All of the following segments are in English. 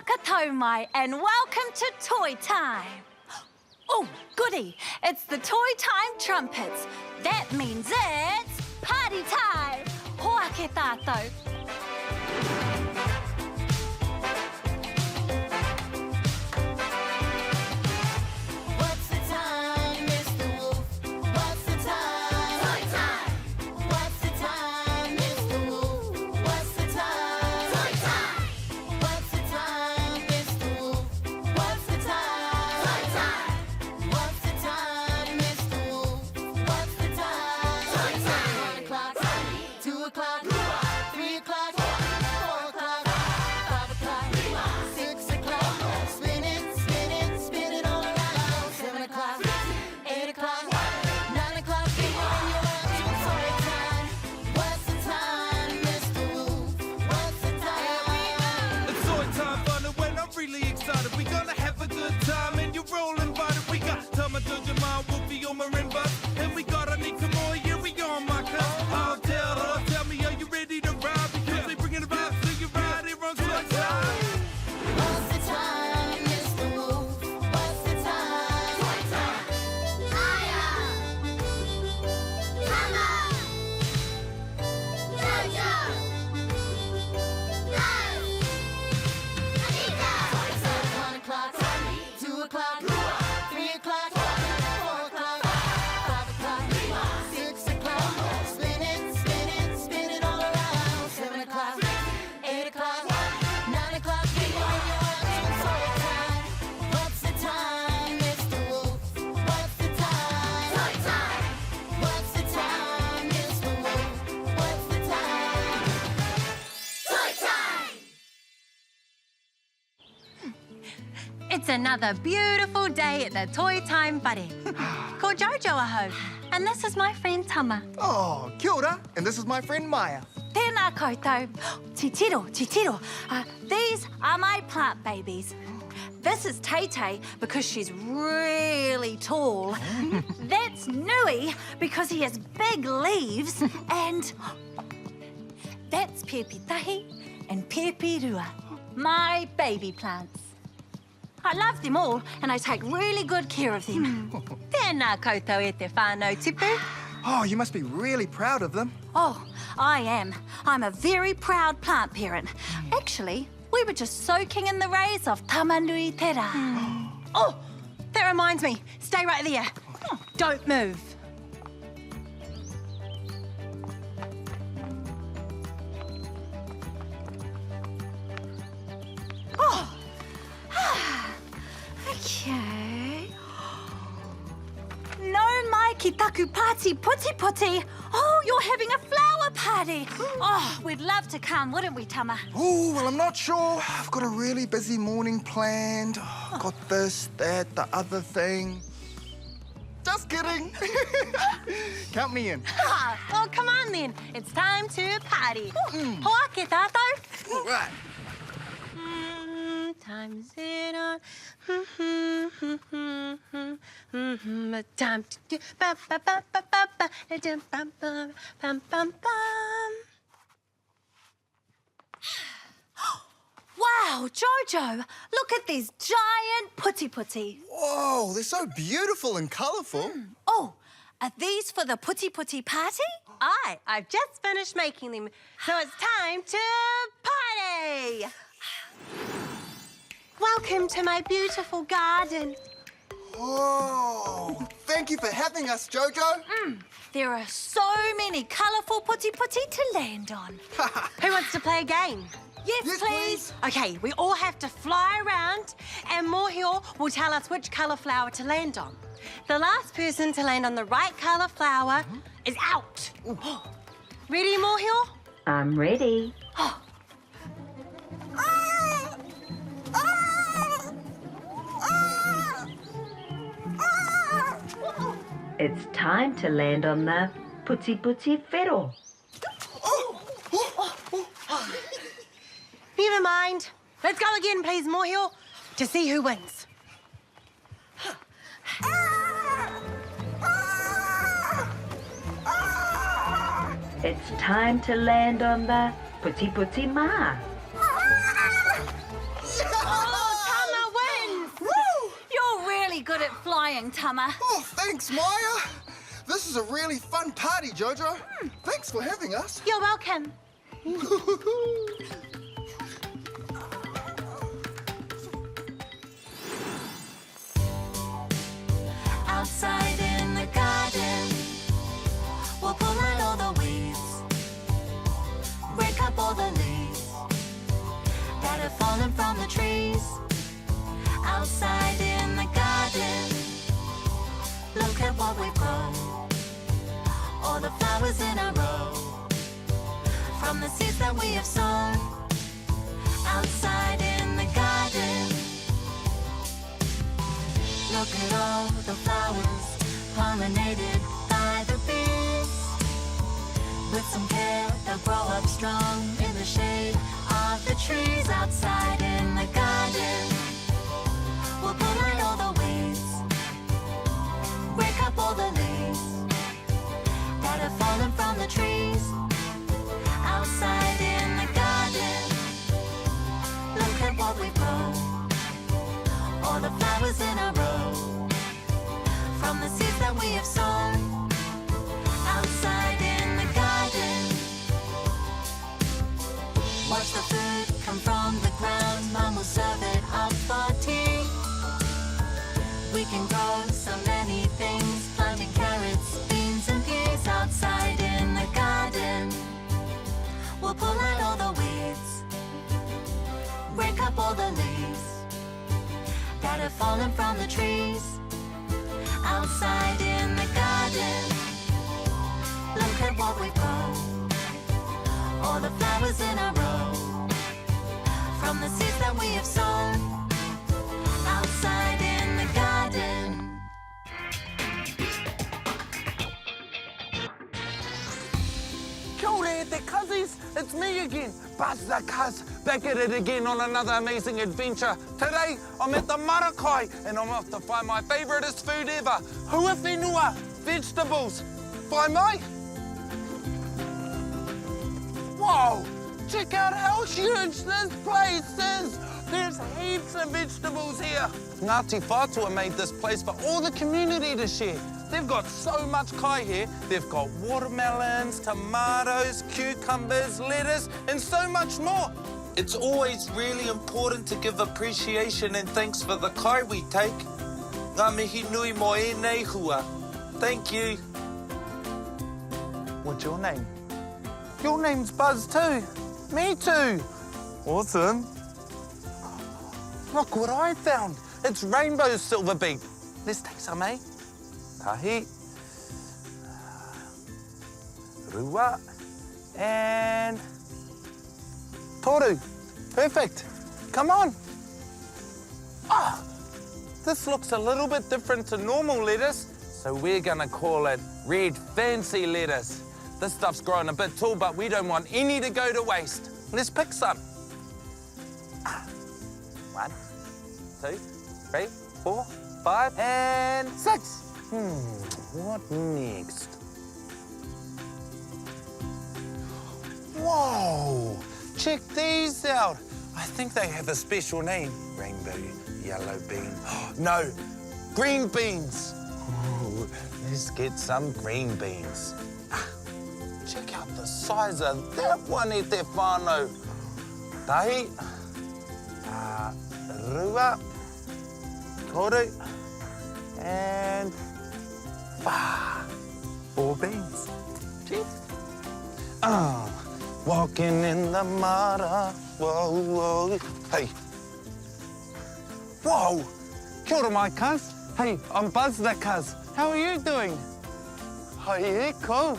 Whakatau mai, and welcome to Toy Time. Oh, goody, it's the Toy Time trumpets. That means it's party time. Hoa ke tātou. What's the time, Mr. Wolf? What's the time? Toy time! What's the time, Mr. Wolf? What's the time? Toy time! What's the time, Mr. Wolf? What's the time? Toy time! What's the time, Mr. Wolf? What's the time? Toy time! 1 o'clock, 2 o'clock, 3 o'clock, 4 o'clock, 5 o'clock, 6 o'clock. Spin it, spin it, spin it all around. 7 o'clock, 8 o'clock, 9 o'clock. Figure in your mind, it's toy time. What's the time, Mr. Wolf? What's the time? It's toy time fun, and when I'm really excited, we gonna have a good time, and you're all invited. We got Tama Jamal, Wolfie on marimba, and we got Anika Moore, yeah, we on my cuss. Tell me, are you ready to ride? Because they bringing the vibes to you right here on Toy Time. What's the time, Mr. Wolf? What's the time? Toy time. Aya! Tama! Jojo! Love! Anita! Toy time. 1 o'clock, 2 o'clock, 3 o'clock, 4 o'clock, 5 o'clock, 6 o'clock. Spin it, spin it, spin it all around. 7 o'clock, 8 o'clock, 9 o'clock. Figure in your mind, it's toy time. What's the time, Mr. Wolf? What's the time? Toy time. What's the time, Mr. Wolf? What's the time? Toy time. It's another beautiful day at the Toy Time Whare. Ko Jojo aho, and this is my friend Tama. Oh, kia ora, and this is my friend Maya. Tēnā koutou. Titiro, titiro. These are my plant babies. This is Tay-Tay because she's really tall. That's Nui because he has big leaves. And that's Pepitahi and Pepirua, my baby plants. I love them all and I take really good care of them. Tēnā koutou e te whānau tipu. Oh, you must be really proud of them. Oh, I am. I'm a very proud plant parent. Actually, we were just soaking in the rays of Tamanui Tera. Oh, that reminds me. Stay right there. Don't move. Okay. No mai ki taku party puti puti. Oh, you're having a flower party. Oh, we'd love to come, wouldn't we, Tama? Oh, well, I'm not sure. I've got a really busy morning planned. Oh, got this, that, the other thing. Just kidding. Count me in. Oh, come on then. It's time to party. Hoa ke tātou. All right. Time's it on. Time to do ba ba ba ba ba ba da bum bum bum bum bum. Wow, Jojo, look at these giant puti puti. Whoa, they're so beautiful and colourful. Oh, are these for the puti puti party? I've just finished making them, so it's time to party. Welcome to my beautiful garden. Oh, thank you for having us, Jojo. There are so many colourful puti puti to land on. Who wants to play a game? Yes, Yes, please. Okay, we all have to fly around and Mohio will tell us which colour flower to land on. The last person to land on the right colour flower is out. Ready, Mohio? I'm ready. It's time to land on the Puti Puti Whero. Never mind. Let's go again, please, Mohio, to see who wins. It's time to land on the Puti Puti Ma. Oh, Tama wins! Woo! You're really good at flying, Tama. Oh, thanks, Maya. This is a really fun party, Jojo. Thanks for having us. You're welcome. Outside in the garden, we'll pull out all the weeds, break up all the leaves that have fallen from the trees. Outside in the garden, look at what we've grown, all the flowers in a row, from the seeds that we have sown. Outside in the garden, look at all the flowers pollinated by the bees. With some care, they'll grow up strong in the shade of the trees. Outside in the garden, we'll pull out all the weeds, break up all the leaves that have fallen from the trees. Outside in the garden, look at what we've grown, all the flowers in a row, from the seeds that we have sown. Outside in the garden, watch the food come from the ground. Mom will serve it up for tea. We can grow so many things, planting carrots, beans and peas. Outside in the garden, we'll pull out all the weeds, break up all the leaves that have fallen from the trees. Outside in the garden, look at what we've grown, all the flowers in a row, from the seeds that we have sown. Outside in the garden. Kia ora te cuzzies, it's me again, Buzz the Cuz, back at it again on another amazing adventure. Today, I'm at the Marakai, and I'm off to find my favouriteest food ever, hua whenua, vegetables. Whai mai? Whoa, check out how huge this place is. There's heaps of vegetables here. Ngāti Whātua made this place for all the community to share. They've got so much kai here. They've got watermelons, tomatoes, cucumbers, lettuce, and so much more. It's always really important to give appreciation and thanks for the kai we take. Ngā mihi nui mo ēnei hua. Thank you. What's your name? Your name's Buzz too. Me too. Awesome. Look what I found. It's rainbow silver beet. Let's take some, eh? Tahi. Rua. And toru. Perfect. Come on. Ah, this looks a little bit different to normal lettuce, so we're gonna call it red fancy lettuce. This stuff's growing a bit tall, but we don't want any to go to waste. Let's pick some. 1, 2, 3, 4, 5, and 6. What next? Whoa! Check these out. I think they have a special name. Rainbow yellow bean. No, green beans. Ooh, let's get some green beans. Check out the size of that one, e te whānau. Tahi, rua, toru, and 4 beans. Cheers. Walking in the mara, whoa, whoa. Hey. Whoa, kia ora mai cuz. Hey, I'm Buzz the Cuz. How are you doing? Oh, yeah, cool.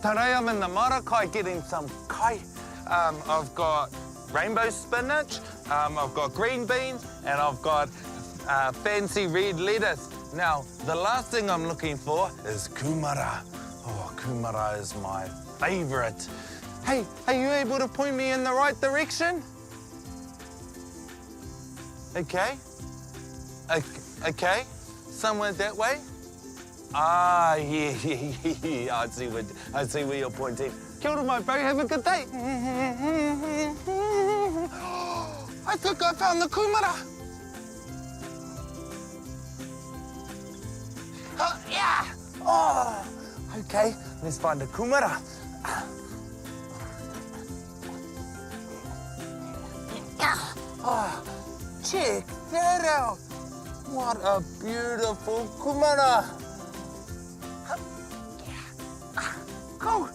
Today I'm in the Marakai getting some kai. I've got rainbow spinach, I've got green beans, and I've got fancy red lettuce. Now, the last thing I'm looking for is kumara. Oh, kumara is my favourite. Hey, are you able to point me in the right direction? Okay. Okay. Somewhere that way? Ah, yeah. I see where you're pointing. Kia ora, my bro. Have a good day. I think I found the kumara. Yeah. Oh, okay. Let's find the kumara. Oh, check that out. What a beautiful kumara. Go.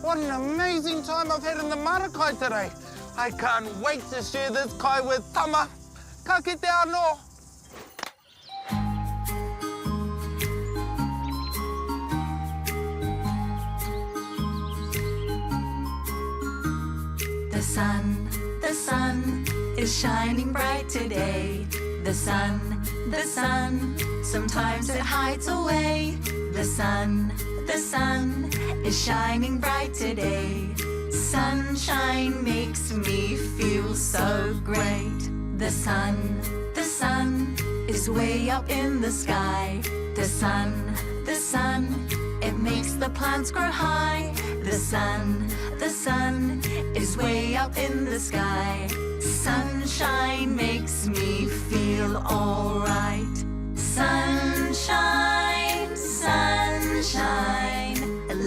What an amazing time I've had in the Marakai today. I can't wait to share this kai with Tama. Ka kite anō. The sun is shining bright today. The sun, sometimes it hides away. The sun is shining bright today. Sunshine makes me feel so great. The sun is way up in the sky. The sun, it makes the plants grow high. The sun is way up in the sky. Sunshine makes me feel alright. Sunshine, sunshine,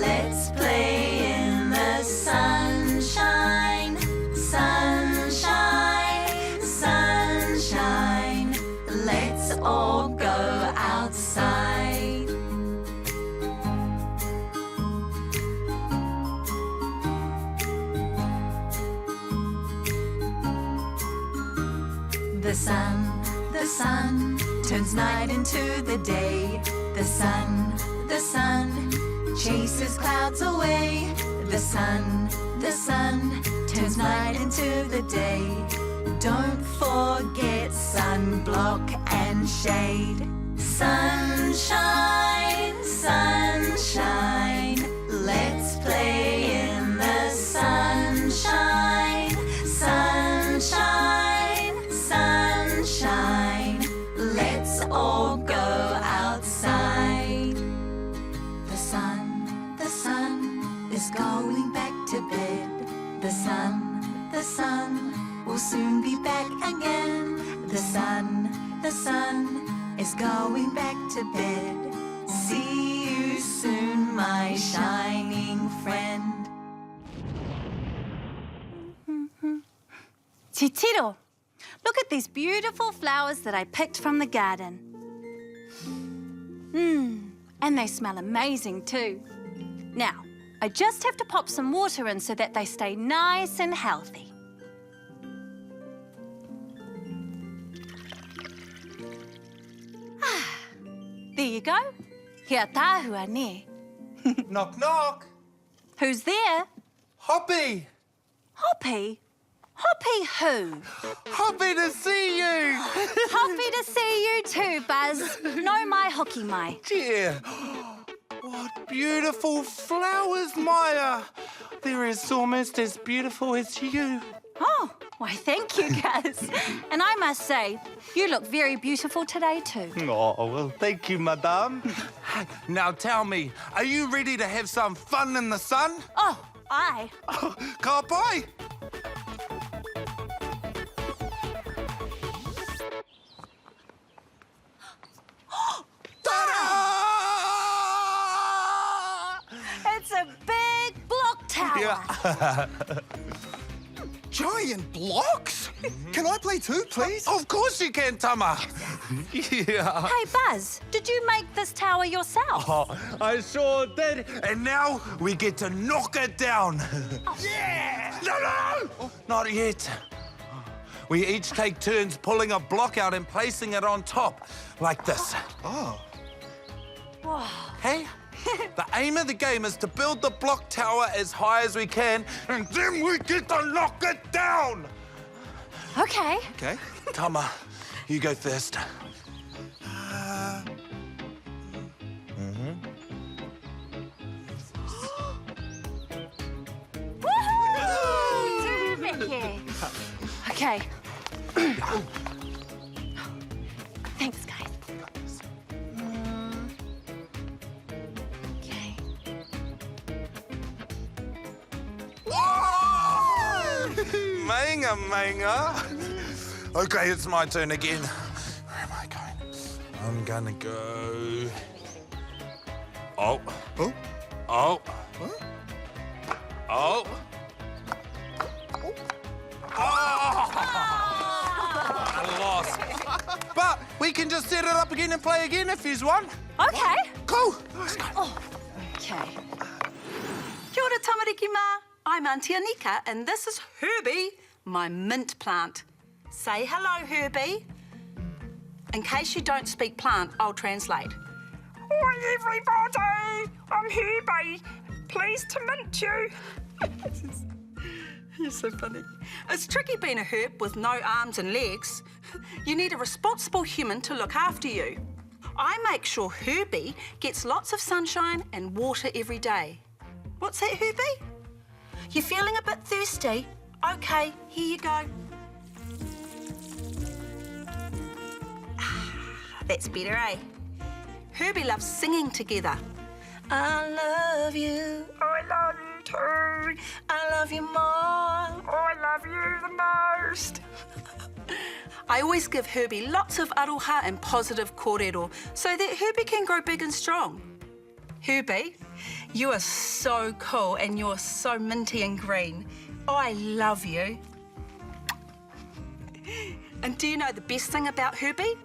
let's play in the sunshine. Sunshine, sunshine, let's all go outside. The sun turns night into the day. The sun chases clouds away. The sun turns night into the day. Don't forget sunblock and shade. Sunshine, sunshine, let's play in the sunshine. Sunshine, sunshine, let's all go outside. The sun is going back to bed. The sun will soon be back again. The sun is going back to bed. See you soon, my shining friend. Titiro, look at these beautiful flowers that I picked from the garden. And they smell amazing too. Now, I just have to pop some water in so that they stay nice and healthy. There you go. Kia tahua ne. Knock, knock. Who's there? Hoppy. Hoppy? Hoppy who? Happy to see you. Happy to see you too, Buzz. No mai hoki mai. Dear. What beautiful flowers, Maya. They're almost as beautiful as you. Oh, why thank you, Gaz. And I must say, you look very beautiful today too. Oh, well, thank you, madame. Now tell me, are you ready to have some fun in the sun? Oh, aye. Ka pai. It's a big block tower. Yeah. Giant blocks? Can I play too, please? Of course you can, Tama. Yeah. Hey, Buzz, did you make this tower yourself? Oh, I sure did. And now we get to knock it down. Yeah! No! Not yet. We each take turns pulling a block out and placing it on top, like this. Oh. Whoa. Hey? The aim of the game is to build the block tower as high as we can, and then we get to knock it down. Okay. Okay. Tama, you go first. Woohoo! Terrific. Okay. Thanks, guys. Okay. Manga, manga. Okay, it's my turn again. Where am I going? I'm gonna go. Oh. Oh? Oh. Huh? Oh. Oh! I lost. But we can just set it up again and play again if there's one. Okay. Cool. Okay. Kia ora tamariki mā. I'm Auntie Anika and this is Herbie, my mint plant. Say hello, Herbie. In case you don't speak plant, I'll translate. Hi everybody, I'm Herbie. Pleased to mint you. You're so funny. It's tricky being a herb with no arms and legs. You need a responsible human to look after you. I make sure Herbie gets lots of sunshine and water every day. What's that, Herbie? You're feeling a bit thirsty? Okay, here you go. That's better, eh? Herbie loves singing together. I love you. I love you too. I love you more. I love you the most. I always give Herbie lots of aroha and positive kōrero so that Herbie can grow big and strong. Herbie, you are so cool and you're so minty and green. I love you. And do you know the best thing about Herbie?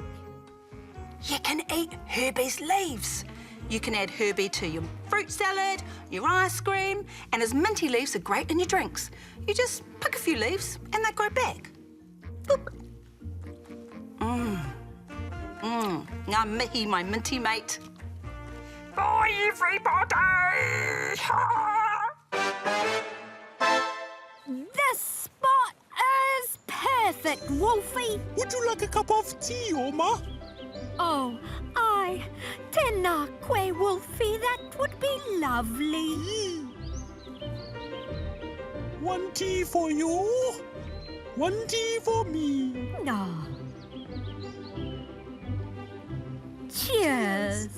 You can eat Herbie's leaves. You can add Herbie to your fruit salad, your ice cream, and his minty leaves are great in your drinks. You just pick a few leaves and they grow back. Boop. Ngā mihi, my minty mate. Bye everybody. This spot is perfect, Wolfie. Would you like a cup of tea, Oma? Oh, I. Tēnā koe, Wolfie. That would be lovely. One tea for you, one tea for me. No. Cheers.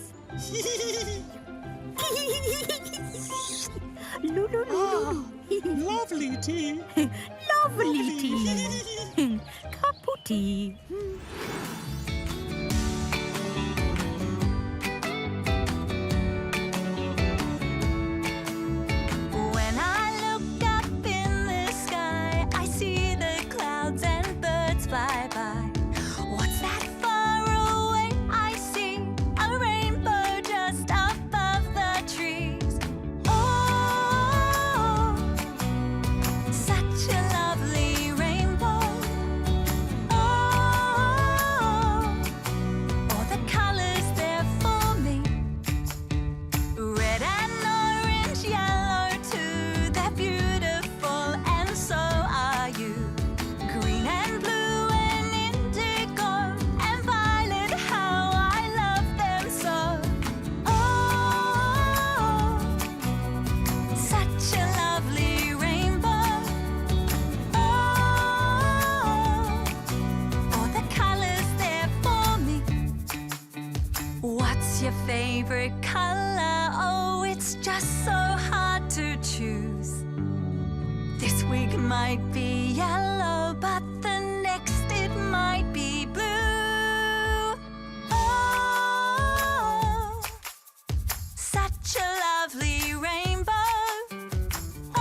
Lovely tea. Lovely tea. Cup of tea. When I look up in the sky, I see the clouds and birds fly by. What's that far away I see? A rainbow just above the trees. Oh, such a lovely rainbow. Oh, all the colors there for me. Red and orange, yellow too. They're beautiful, and so are you. Green and blue and indigo and violet, how I love them so. Oh, such a lovely rainbow. Oh, all the colors there for me. What's your favorite color? Oh, it's just so hard to choose. This week might be yellow, but the next it might be blue. Oh, such a lovely rainbow. Oh,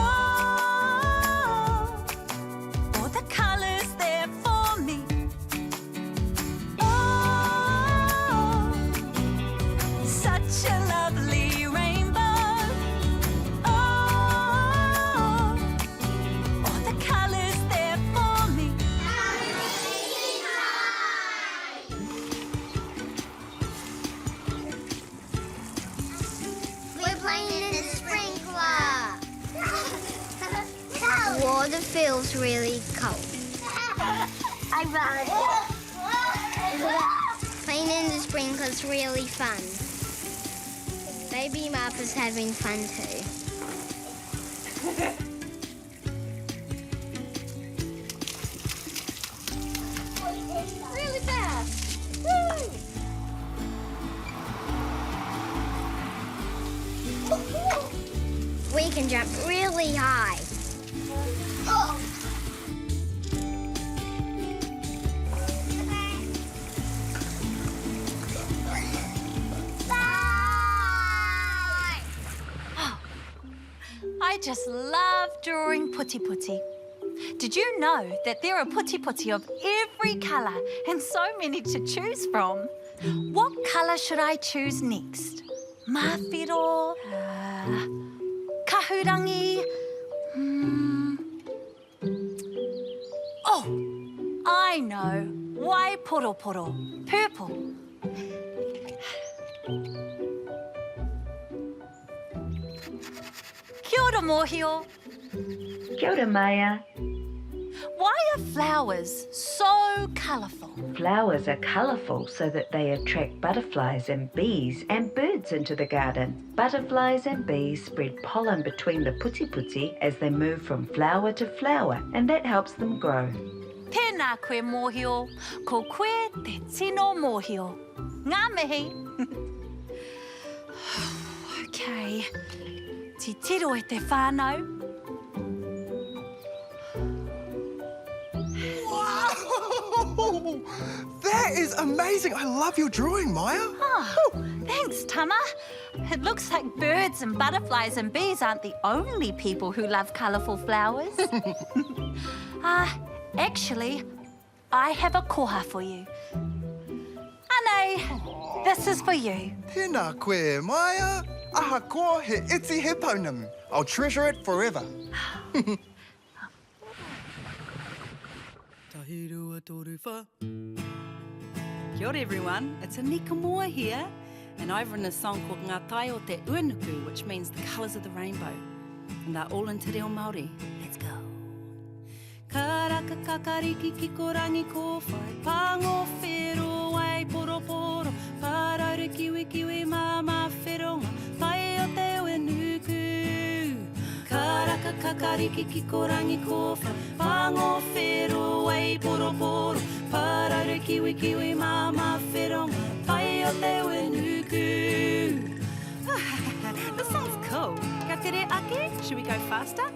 all the colors there for me. Oh, such a lovely rainbow. Oh, all the colors there for me. We're playing in the sprinkler. Water feels really cold. I run. Playing in the sprinkler's really fun. Baby Martha's having fun too. Really fast. Woo! We can jump really high. I just love drawing putti putti. Did you know that there are putti putti of every colour and so many to choose from? What colour should I choose next? Mawhiro, kahurangi. Oh, I know. Waiporoporo, purple. Kia ora, Mōhio. Kia ora, Maya. Why are flowers so colourful? Flowers are colourful so that they attract butterflies and bees and birds into the garden. Butterflies and bees spread pollen between the putti putti as they move from flower to flower, and that helps them grow. Tēnā koe mōhio, ko koe te tino mōhio. Ngā mihi. Okay, ti tiro e te whānau. Wow! That is amazing. I love your drawing, Maya. Oh, thanks, Tama. It looks like birds and butterflies and bees aren't the only people who love colourful flowers. Actually, I have a koha for you. Anei, this is for you. Tēnā koe, Maya. Aha koa he iti he pounamu. I'll treasure it forever. Tahirua toruwha. Kia ora everyone, it's Anika Moa here, and I've written a song called Ngā Tai o Te Uanuku, which means the colours of the rainbow. And they're all in Te Reo Māori. Let's go. Karaka kakariki ki korangi ko whai, pango whero wai poro poro, parauru kiwi kiwi mama wheronga, tai o te uanuku. Karaka kakariki ki korangi ko whai, pango whero wai poro poro, parauru kiwi kiwi mama wheronga, tai o te uanuku. This song's cool. Ka tere ake? Should we go faster?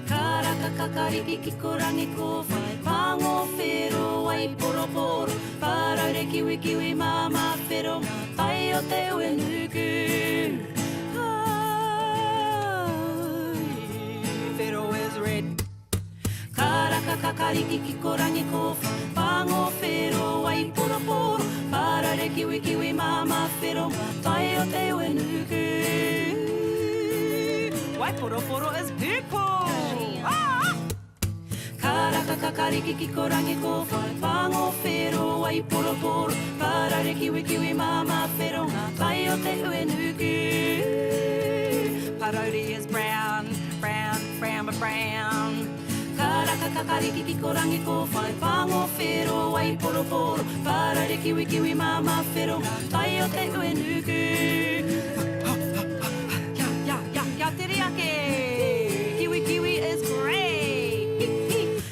Karaka kakariki ki korangi ko whai, pango whero wai poro poro, paraure kiwi kiwi mama wheronga, tai o te uanuku. Whero is red. Karaka kakariki ki korangi ko whai, pango whero wai poro poro, paraure kiwi kiwi mama wheronga, tai o te uanuku. Waiporoporo is purple. Ah! Karaka kakariki ki korangi ko whai, pango whero waiporoporo, paraure kiwi kiwi mama wheronga, tai o te uanuku. Parauri is brown, brown, brown, but brown. Karaka kakariki ki korangi ko whai, pango whero waiporoporo, paraure kiwi kiwi mama wheronga, tai o te uanuku. Kiwi kiwi is great.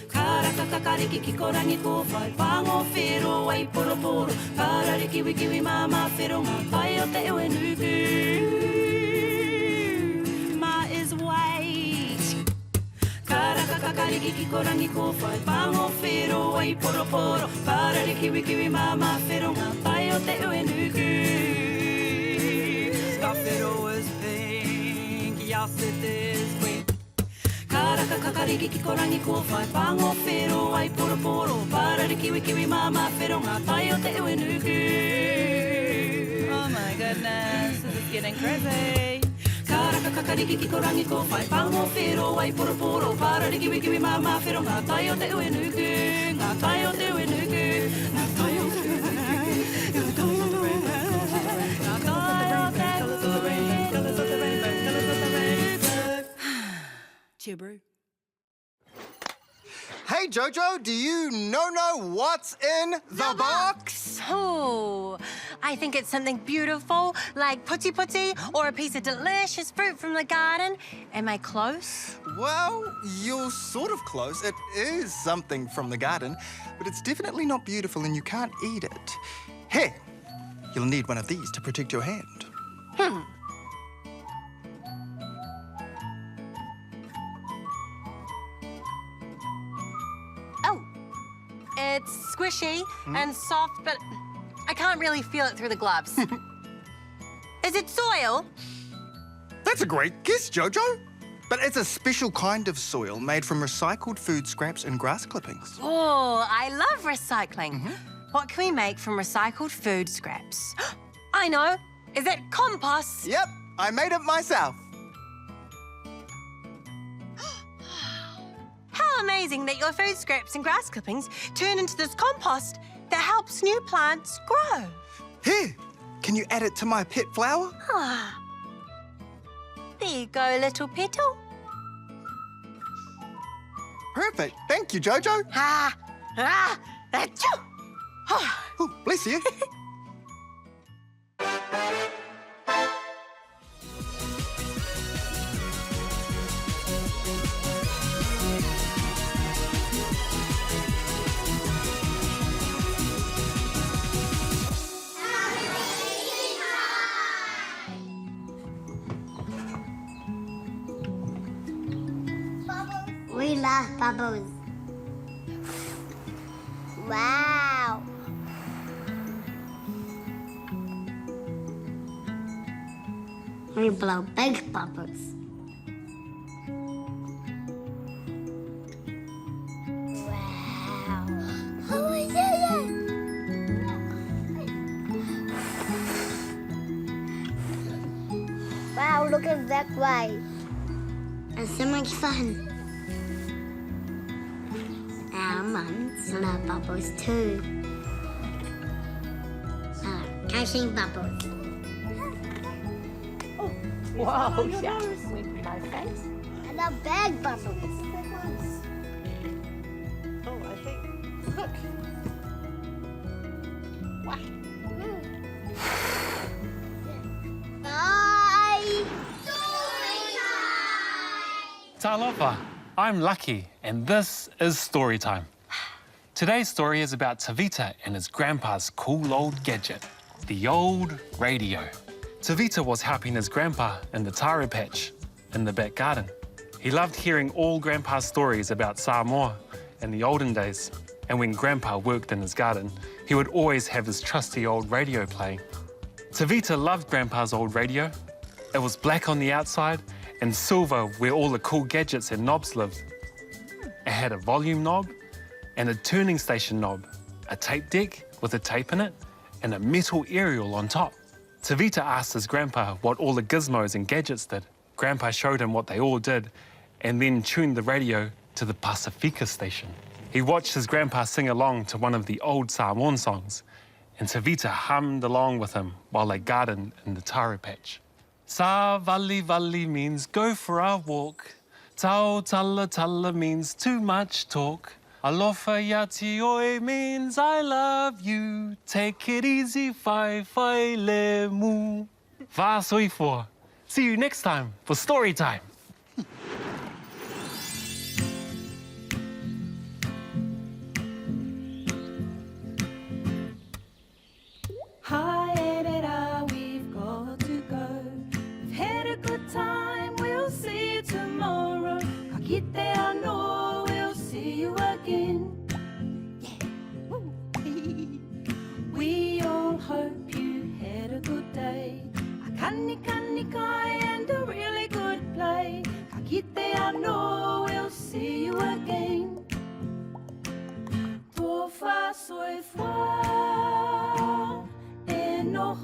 Karaka kakariki ki korangi ko whai, pango whero wai poro poro, paraure kiwi kiwi mama wheronga, tai o te uanuku. Ma is white. Karaka kakariki ki korangi ko whai, pango whero wai poro poro, paraure kiwi kiwi mama wheronga, tai o te uanuku. Whero is pink. Yes, it is green. Karaka kakariki ki korangi ko whai, pango whero wai poro poro, paraure kiwi kiwi mama wheronga, tai o te uanuku. Oh my goodness, this is getting crazy. Karaka kakariki ki korangi ko whai, pango whero wai poro poro, paraure kiwi kiwi mama wheronga, tai o te uanuku. Ngā tai o te uanuku. Ngā tai o te uanuku. Ngā tai o te uanuku. Brew. Hey, Jojo, do you know what's in the box? Oh, I think it's something beautiful, like putti putti, or a piece of delicious fruit from the garden. Am I close? Well, you're sort of close. It is something from the garden, but it's definitely not beautiful and you can't eat it. Here, you'll need one of these to protect your hand. It's squishy and soft, but I can't really feel it through the gloves. Is it soil? That's a great guess, Jojo. But it's a special kind of soil made from recycled food scraps and grass clippings. Oh, I love recycling. What can we make from recycled food scraps? I know. Is it compost? Yep, I made it myself. How amazing that your food scraps and grass clippings turn into this compost that helps new plants grow. Here, can you add it to my pet flower? Ah. There you go, little petal. Perfect. Thank you, Jojo. Achoo! Oh, bless you. We love bubbles. Wow. We blow big bubbles. Wow. Oh, yeah. Wow, look at that way. It's so much fun. Our mums love bubbles too. Catching bubbles. Wow, yeah. With my face. And a big bubbles. Oh, I think. Look. Wow. Bye. Talofa, I'm Lucky, and this is story time. Today's story is about Tavita and his grandpa's cool old gadget, the old radio. Tavita was helping his grandpa in the taro patch in the back garden. He loved hearing all grandpa's stories about Samoa in the olden days. And when grandpa worked in his garden, he would always have his trusty old radio playing. Tavita loved grandpa's old radio. It was black on the outside and silver where all the cool gadgets and knobs lived. It had a volume knob and a turning station knob, a tape deck with a tape in it, and a metal aerial on top. Tavita asked his grandpa what all the gizmos and gadgets did. Grandpa showed him what they all did and then tuned the radio to the Pasifika station. He watched his grandpa sing along to one of the old Samoan songs, and Tavita hummed along with him while they gardened in the taro patch. Sa vali vali means go for a walk. Tau tala tala means too much talk. Alofa yati oi means I love you. Take it easy, fai fai le mu. Va soifo. See you next time for story time. Hi, Edera, we've got to go. We've had a good time, we'll see you tomorrow. Ka kite anō, we'll see you again. Yeah. Woo. We all hope you had a good day. A kani kani kai and a really good play. Ka kite anō, we'll see you again. Tō wha soifua. No